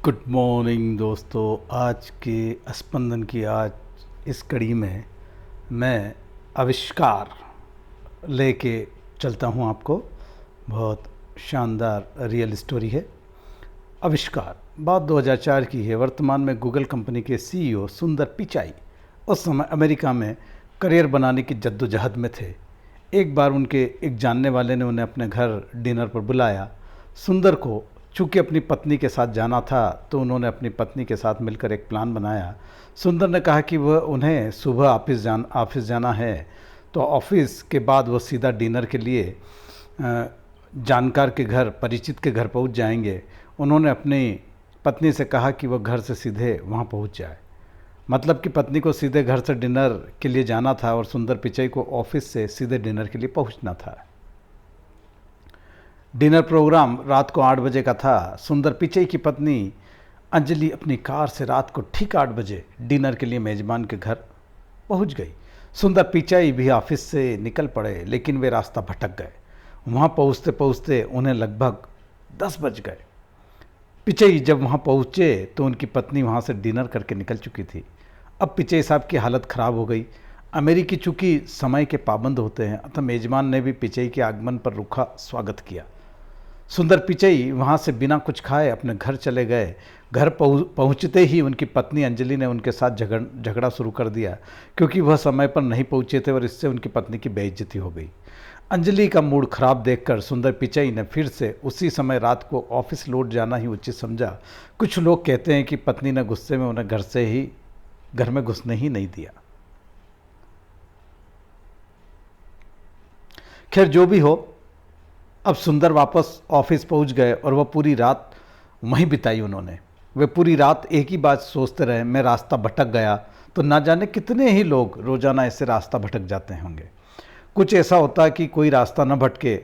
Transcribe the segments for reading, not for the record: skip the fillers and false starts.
Good morning दोस्तों। आज के स्पंदन की आज इस कड़ी में मैं आविष्कार लेके चलता हूँ आपको। बहुत शानदार रियल स्टोरी है। आविष्कार बात 2004 की है। वर्तमान में गूगल कंपनी के सीईओ सुंदर पिचाई उस समय अमेरिका में करियर बनाने की जद्दोजहद में थे। एक बार उनके एक जानने वाले ने उन्हें अपने घर डिनर पर बुलाया। सुंदर को चूँकि अपनी पत्नी के साथ जाना था तो उन्होंने अपनी पत्नी के साथ मिलकर एक प्लान बनाया। सुंदर ने कहा कि वह उन्हें सुबह ऑफिस जाना है, तो ऑफिस के बाद वो सीधा डिनर के लिए जानकार के घर, परिचित के घर पहुंच जाएंगे। उन्होंने अपनी पत्नी से कहा कि वह घर से सीधे वहां पहुंच जाए। मतलब कि पत्नी को सीधे घर से डिनर के लिए जाना था और सुंदर पिचई को ऑफिस से सीधे डिनर के लिए पहुंचना था। डिनर प्रोग्राम रात को 8 बजे का था। सुंदर पिचई की पत्नी अंजलि अपनी कार से रात को ठीक 8 बजे डिनर के लिए मेजबान के घर पहुंच गई। सुंदर पिचई भी ऑफिस से निकल पड़े, लेकिन वे रास्ता भटक गए। वहां पहुंचते पहुंचते उन्हें लगभग 10 बज गए। पिचई जब वहां पहुंचे तो उनकी पत्नी वहां से डिनर करके निकल चुकी थी। अब पिचई साहब की हालत ख़राब हो गई। अमेरिकी चूंकि समय के पाबंद होते हैं, अतः मेजबान ने भी पिचई के आगमन पर रूखा स्वागत किया। सुंदर पिचई वहाँ से बिना कुछ खाए अपने घर चले गए। घर पहुँचते ही उनकी पत्नी अंजलि ने उनके साथ झगड़ा शुरू कर दिया, क्योंकि वह समय पर नहीं पहुँचे थे और इससे उनकी पत्नी की बेइज्जती हो गई। अंजलि का मूड खराब देखकर सुंदर पिचई ने फिर से उसी समय रात को ऑफिस लौट जाना ही उचित समझा। कुछ लोग कहते हैं कि पत्नी ने गुस्से में उन्हें घर में घुसने ही नहीं दिया। खैर, जो भी हो, अब सुंदर वापस ऑफिस पहुंच गए और वह पूरी रात वहीं बिताई उन्होंने। वे पूरी रात एक ही बात सोचते रहे, मैं रास्ता भटक गया तो ना जाने कितने ही लोग रोजाना ऐसे रास्ता भटक जाते होंगे। कुछ ऐसा होता कि कोई रास्ता न भटके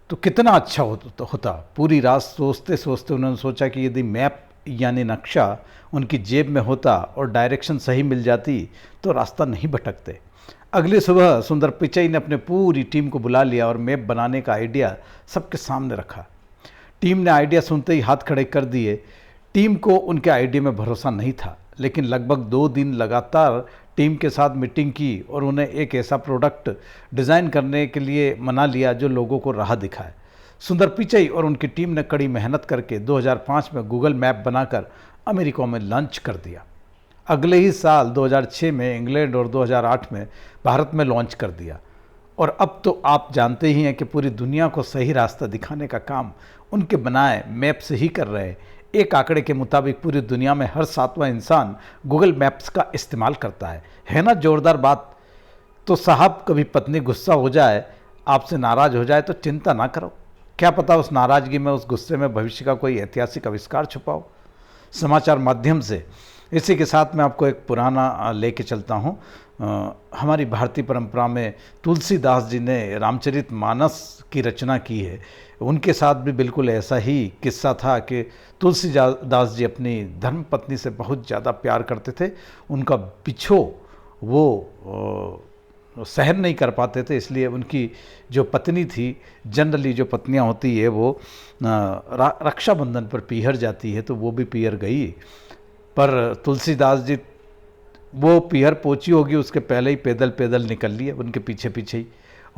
तो कितना अच्छा होता। पूरी रात सोचते सोचते उन्होंने सोचा कि यदि मैप यानी नक्शा उनकी जेब में होता और डायरेक्शन सही मिल जाती तो रास्ता नहीं भटकते। अगली सुबह सुंदर पिचई ने अपने पूरी टीम को बुला लिया और मैप बनाने का आइडिया सबके सामने रखा। टीम ने आइडिया सुनते ही हाथ खड़े कर दिए। टीम को उनके आइडिया में भरोसा नहीं था, लेकिन लगभग 2 दिन लगातार टीम के साथ मीटिंग की और उन्हें एक ऐसा प्रोडक्ट डिज़ाइन करने के लिए मना लिया जो लोगों को राह दिखाए। सुंदर पिचई और उनकी टीम ने कड़ी मेहनत करके 2005 में गूगल मैप बनाकर अमेरिका में लॉन्च कर दिया। अगले ही साल 2006 में इंग्लैंड और 2008 में भारत में लॉन्च कर दिया। और अब तो आप जानते ही हैं कि पूरी दुनिया को सही रास्ता दिखाने का काम उनके बनाए मैप से ही कर रहे हैं। एक आंकड़े के मुताबिक पूरी दुनिया में हर 7वां इंसान गूगल मैप्स का इस्तेमाल करता है ना जोरदार बात। तो साहब, कभी पत्नी गुस्सा हो जाए, आपसे नाराज़ हो जाए तो चिंता ना करो, क्या पता उस नाराज़गी में, उस गुस्से में भविष्य का कोई ऐतिहासिक आविष्कार छुपा हो। समाचार माध्यम से इसी के साथ मैं आपको एक पुराना लेके चलता हूँ। हमारी भारतीय परंपरा में तुलसीदास जी ने रामचरितमानस की रचना की है। उनके साथ भी बिल्कुल ऐसा ही किस्सा था कि तुलसीदास जी अपनी धर्म पत्नी से बहुत ज़्यादा प्यार करते थे। उनका बिछो वो सहन नहीं कर पाते थे, इसलिए उनकी जो पत्नी थी, जनरली जो पत्नियां होती है वो रक्षाबंधन पर पीहर जाती है, तो वो भी पीहर गई। पर तुलसीदास जी वो पीहर पहुंची होगी उसके पहले ही पैदल पैदल निकल लिए उनके पीछे पीछे ही।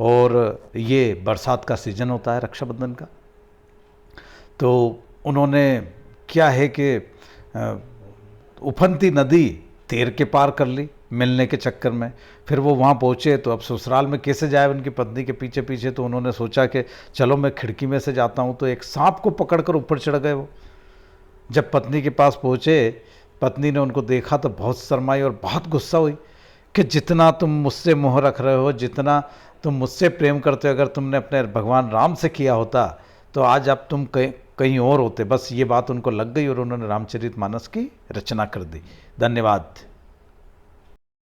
और ये बरसात का सीजन होता है रक्षाबंधन का, तो उन्होंने क्या है कि उफनती नदी तैर के पार कर ली मिलने के चक्कर में। फिर वो वहाँ पहुँचे तो अब ससुराल में कैसे जाए उनकी पत्नी के पीछे पीछे। तो उन्होंने सोचा कि चलो मैं खिड़की में से जाता हूँ, तो एक सांप को पकड़कर ऊपर चढ़ गए वो। जब पत्नी के पास पहुँचे, पत्नी ने उनको देखा तो बहुत शर्माई और बहुत गुस्सा हुई कि जितना तुम मुझसे मोह रख रहे हो, जितना तुम मुझसे प्रेम करते हो, अगर तुमने अपने भगवान राम से किया होता तो आज अब तुम कहीं और होते। बस ये बात उनको लग गई और उन्होंने रामचरितमानस की रचना कर दी। धन्यवाद।